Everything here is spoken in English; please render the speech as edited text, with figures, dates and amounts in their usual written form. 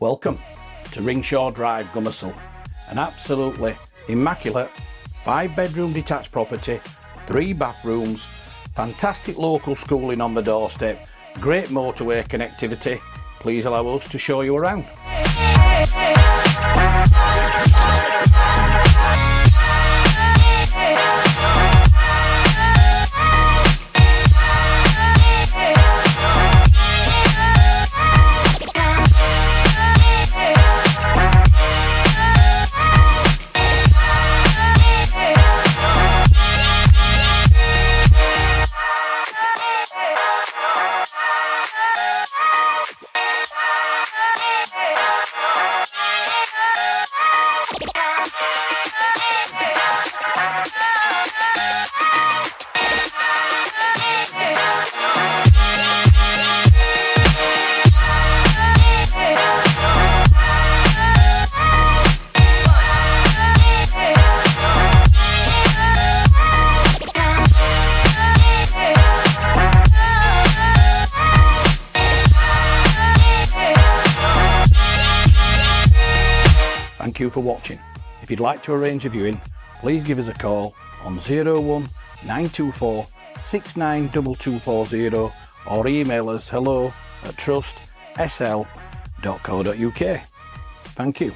Welcome to Ringshaw Drive, Gomersal. An absolutely immaculate 5-bedroom detached property, 3 bathrooms, fantastic local schooling on the doorstep, great motorway connectivity. Please allow us to show you around. Thank you for watching. If you'd like to arrange a viewing, please give us a call on 01 924 692240 or email us hello@trustsl.co.uk. Thank you.